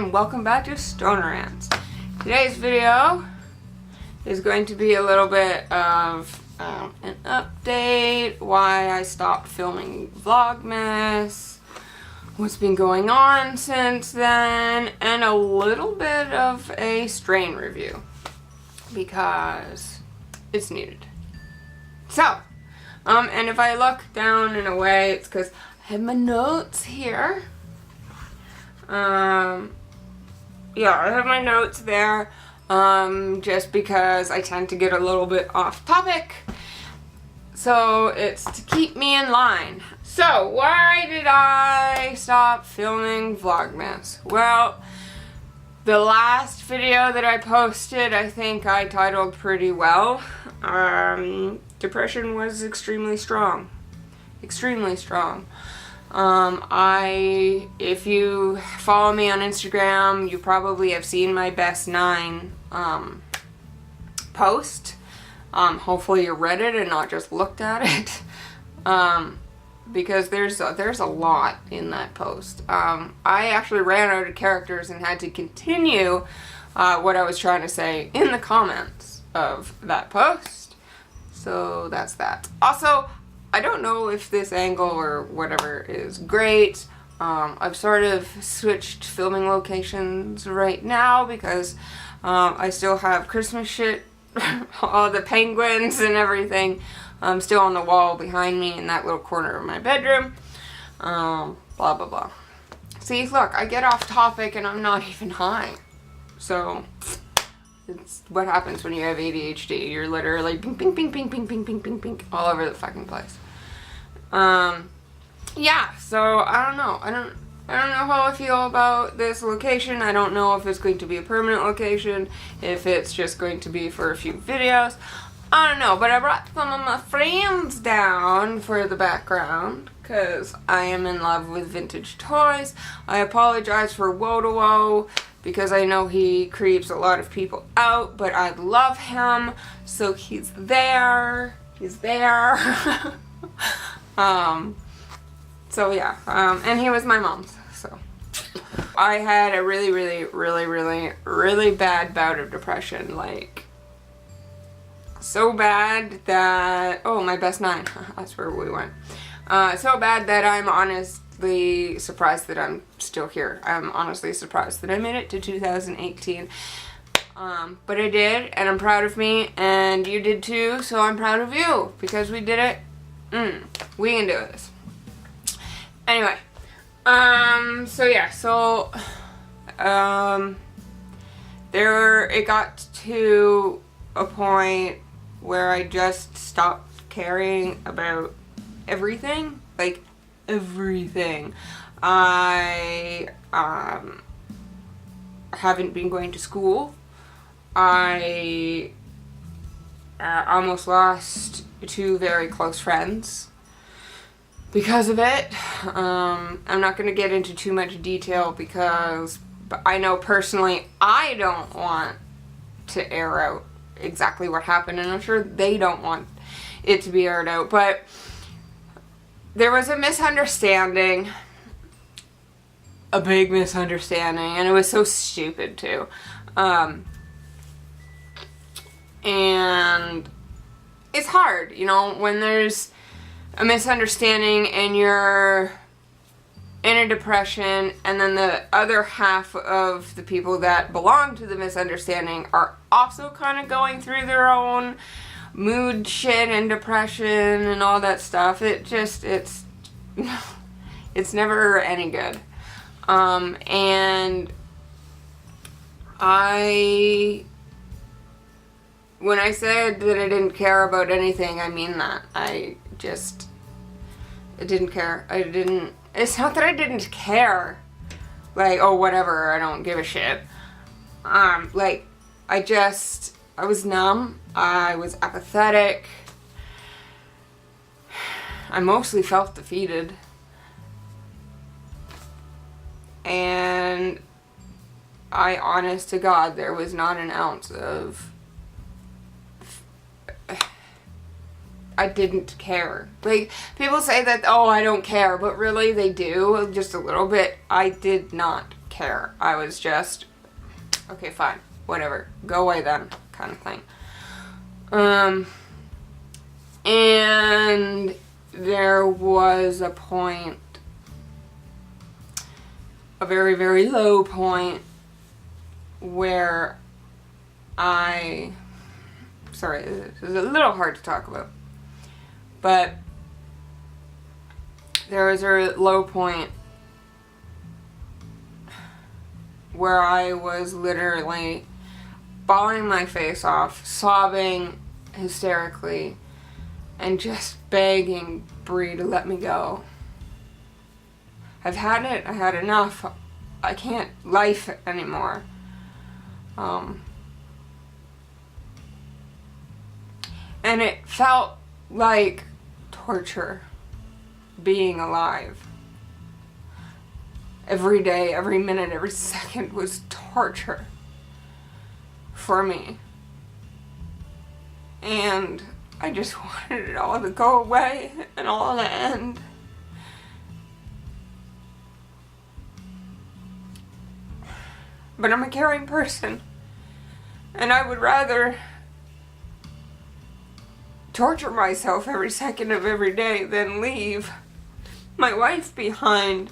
and welcome back to Stoner Rants. Today's video is going to be a little bit of an update, why I stopped filming Vlogmas, what's been going on since then, and a little bit of a strain review because it's needed. So, and if I look down in a way, it's because I have my notes here. Yeah, I have my notes there, just because I tend to get a little bit off topic. So it's to keep me in line. So why did I stop filming Vlogmas? Well, the last video that I posted, I think I titled pretty well. Depression was extremely strong. Extremely strong. If you follow me on Instagram, you probably have seen my best 9 post. Hopefully you read it and not just looked at it. Because there's a lot in that post. I actually ran out of characters and had to continue what I was trying to say in the comments of that post. So that's that. Also, I don't know if this angle or whatever is great. I've sort of switched filming locations right now because I still have Christmas shit, all the penguins and everything still on the wall behind me in that little corner of my bedroom. Blah, blah, blah. See, look, I get off topic and I'm not even high. So, it's what happens when you have ADHD. You're literally ping, ping, ping, ping, ping, ping, ping, ping, ping, all over the fucking place. Yeah, so I don't know. I don't know how I feel about this location. I don't know if it's going to be a permanent location, if it's just going to be for a few videos. I don't know, but I brought some of my friends down for the background because I am in love with vintage toys. I apologize for Woe because I know he creeps a lot of people out, but I love him, so he's there. He's there. So yeah, and he was my mom's, so. I had a really bad bout of depression, like, so bad that, oh, my best 9, that's where we went. So bad that I'm honestly surprised that I'm still here. I'm honestly surprised that I made it to 2018. But I did, and I'm proud of me, and you did too, so I'm proud of you, because we did it. We can do this. Anyway, so yeah, so, it got to a point where I just stopped caring about everything, like, everything. I, haven't been going to school. I almost lost 2 very close friends because of it. I'm not going to get into too much detail because I know personally I don't want to air out exactly what happened, and I'm sure they don't want it to be aired out, but there was a misunderstanding, a big misunderstanding, and it was so stupid too. And it's hard, you know, when there's a misunderstanding and you're in a depression, and then the other half of the people that belong to the misunderstanding are also kind of going through their own mood shit and depression and all that stuff. It's never any good. And when I said that I didn't care about anything, I mean that. I didn't care. It's not that I didn't care. Like, oh, whatever, I don't give a shit. Like, I was numb. I was apathetic. I mostly felt defeated. And honest to God, there was not an ounce of, I didn't care. Like, people say that, oh, I don't care, but really they do, just a little bit. I did not care. I was just, okay, fine, whatever, go away then, kind of thing. And there was a point, a very, very low point, where sorry, this is a little hard to talk about, but there was a low point where I was literally bawling my face off, sobbing hysterically, and just begging Bree to let me go. I've had it. I had enough. I can't life anymore. And it felt like torture being alive. Every day, every minute, every second was torture for me. And I just wanted it all to go away and all to end. But I'm a caring person, and I would rather torture myself every second of every day than leave my wife behind,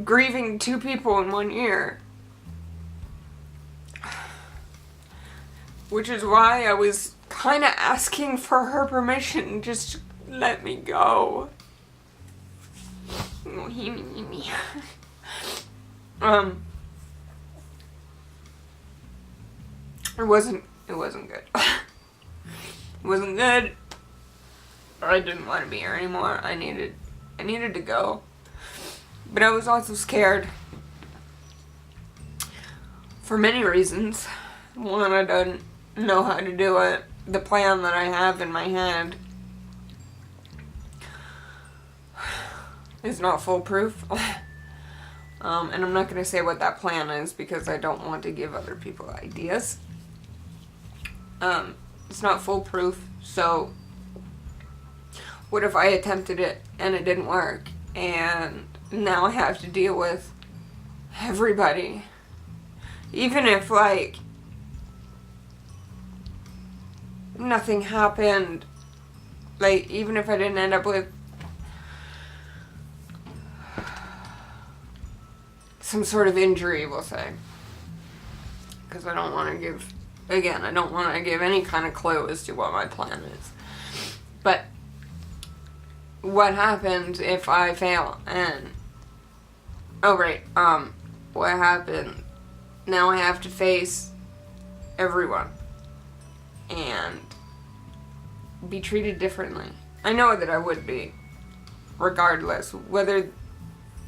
grieving 2 people in 1 year. Which is why I was kind of asking for her permission, just let me go. It wasn't good. It wasn't good. I didn't want to be here anymore. I needed to go. But I was also scared for many reasons. One, I don't know how to do it. The plan that I have in my head is not foolproof. And I'm not going to say what that plan is because I don't want to give other people ideas. It's not foolproof, so what if I attempted it and it didn't work, and now I have to deal with everybody, even if, like, nothing happened, like, even if I didn't end up with some sort of injury, we'll say, because I don't want to give, again, I don't want to give any kind of clue as to what my plan is. But what happens if I fail? And oh right, what happened? Now I have to face everyone and be treated differently. I know that I would be, regardless, whether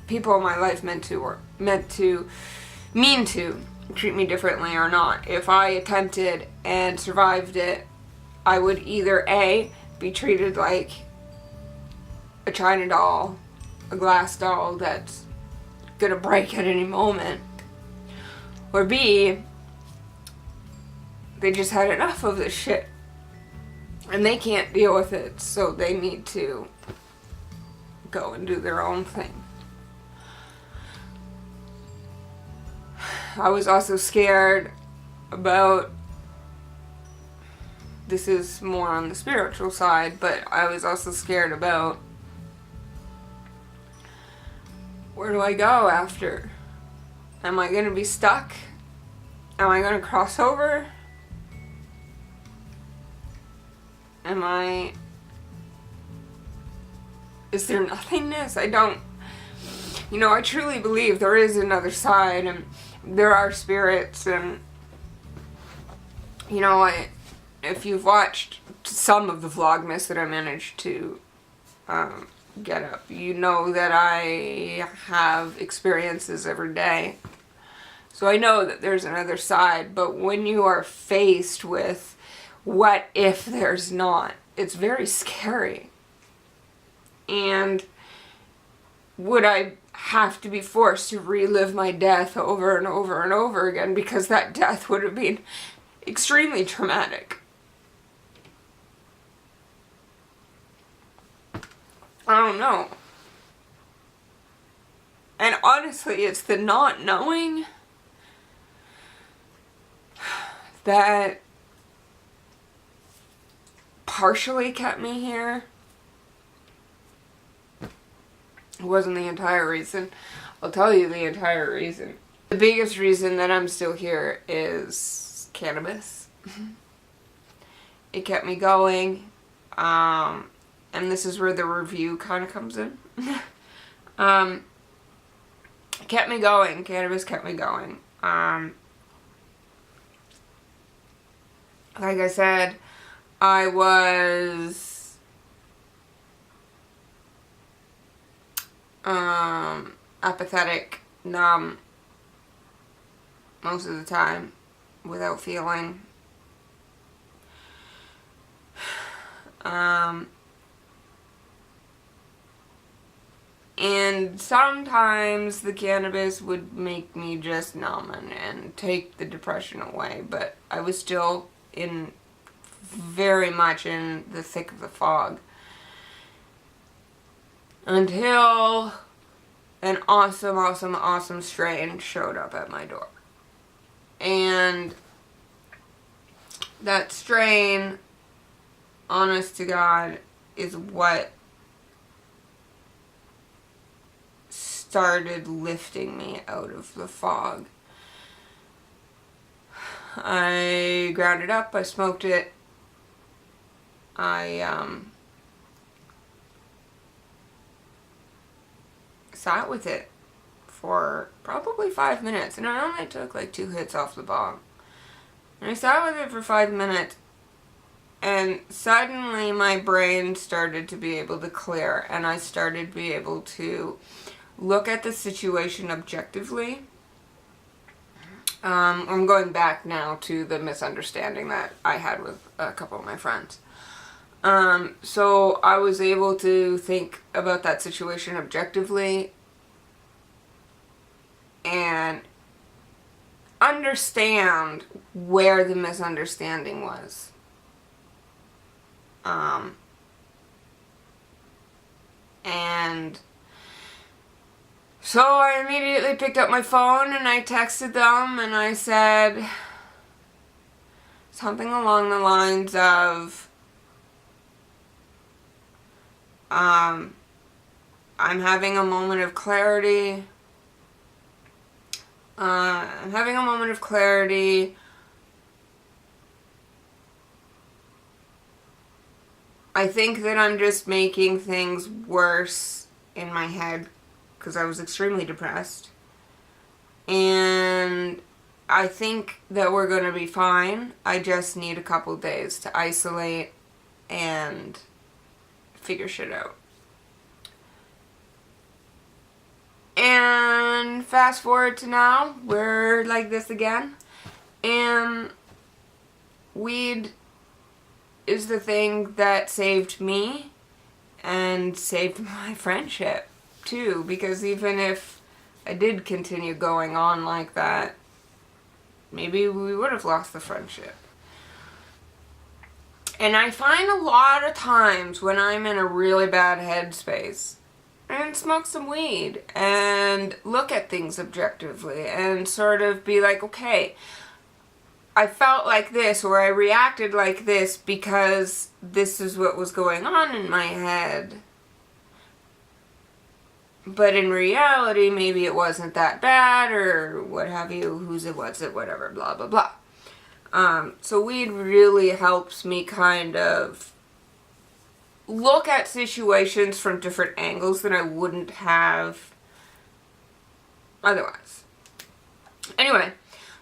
people in my life mean to treat me differently or not. If I attempted and survived it, I would either A, be treated like a china doll, a glass doll that's gonna break at any moment, or B, they just had enough of this shit and they can't deal with it, so they need to go and do their own thing. I was also scared about, this is more on the spiritual side, but I was also scared about, where do I go after? Am I going to be stuck? Am I going to cross over? Is there nothingness? I truly believe there is another side, and there are spirits, and if you've watched some of the Vlogmas that I managed to get up, you know that I have experiences every day. So I know that there's another side, but when you are faced with what if there's not, it's very scary. And would I have to be forced to relive my death over and over and over again, because that death would have been extremely traumatic? I don't know. And honestly, it's the not knowing that partially kept me here. It wasn't the entire reason. I'll tell you the entire reason. The biggest reason that I'm still here is cannabis. It kept me going. And this is where the review kind of comes in. Kept me going. Cannabis kept me going. Like I said, I was apathetic, numb most of the time, without feeling. And sometimes the cannabis would make me just numb and take the depression away, but I was still very much in the thick of the fog. Until an awesome strain showed up at my door. And that strain, honest to God, is what started lifting me out of the fog. I ground it up, I smoked it, I sat with it for probably 5 minutes, and I only took like 2 hits off the bong. And I sat with it for 5 minutes, and suddenly my brain started to be able to clear, and I started to be able to look at the situation objectively. I'm going back now to the misunderstanding that I had with a couple of my friends. So I was able to think about that situation objectively and understand where the misunderstanding was. And so I immediately picked up my phone and I texted them and I said something along the lines of, I'm having a moment of clarity. I'm having a moment of clarity. I think that I'm just making things worse in my head because I was extremely depressed. And I think that we're going to be fine. I just need a couple days to isolate and figure shit out. And fast forward to now, we're like this again. And weed is the thing that saved me and saved my friendship too, because even if I did continue going on like that, maybe we would have lost the friendship. And I find a lot of times when I'm in a really bad headspace and smoke some weed and look at things objectively and sort of be like, okay, I felt like this or I reacted like this because this is what was going on in my head. But in reality, maybe it wasn't that bad or what have you, who's it, what's it, whatever, blah, blah, blah. So weed really helps me kind of look at situations from different angles that I wouldn't have otherwise. Anyway,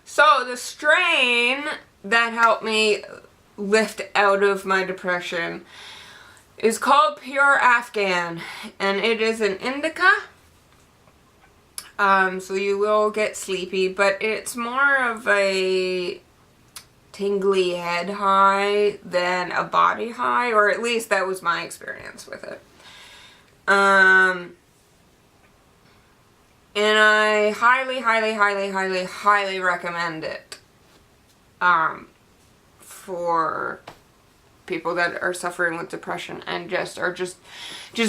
so the strain that helped me lift out of my depression is called Pure Afghan, and it is an indica. So you will get sleepy, but it's more of a tingly head high than a body high, or at least that was my experience with it. And I highly recommend it for people that are suffering with depression and just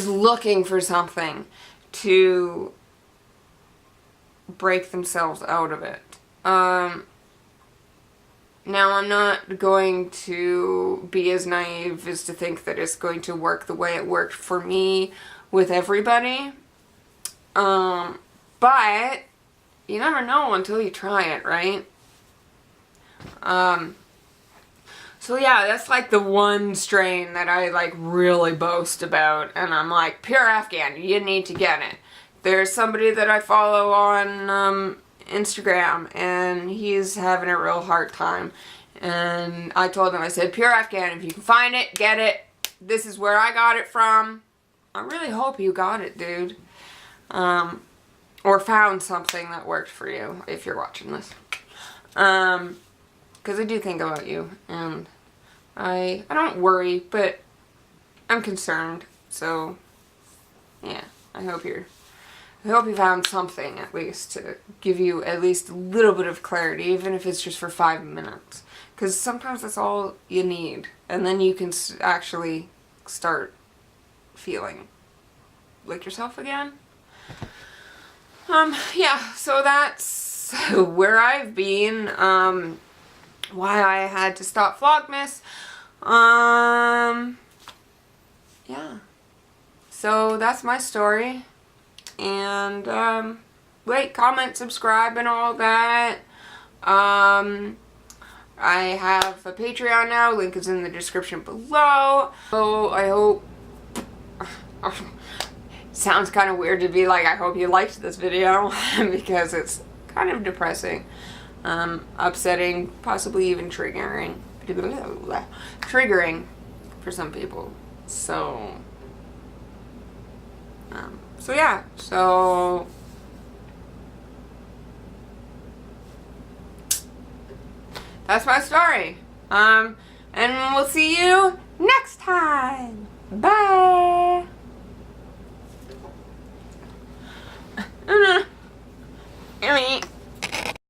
looking for something to break themselves out of it. Now, I'm not going to be as naive as to think that it's going to work the way it worked for me with everybody. But you never know until you try it, right? So yeah, that's like the one strain that I like really boast about, and I'm like, pure Afghan, you need to get it. There's somebody that I follow on Instagram, and he's having a real hard time. And I told him, I said, pure Afghan, if you can find it, get it. This is where I got it from. I really hope you got it, dude. Or found something that worked for you, if you're watching this. Because I do think about you, and I don't worry, but I'm concerned. So, yeah, I hope you found something, at least, to give you at least a little bit of clarity, even if it's just for 5 minutes. Because sometimes that's all you need. And then you can actually start feeling like yourself again. Yeah, so that's where I've been, why I had to stop Vlogmas. Yeah. So that's my story. And, like, comment, subscribe, and all that. I have a Patreon now. Link is in the description below. So I hope... Sounds kind of weird to be like, I hope you liked this video. Because it's kind of depressing. Upsetting, possibly even triggering. Triggering for some people. So... So yeah, so that's my story. And we'll see you next time. Bye. I mean.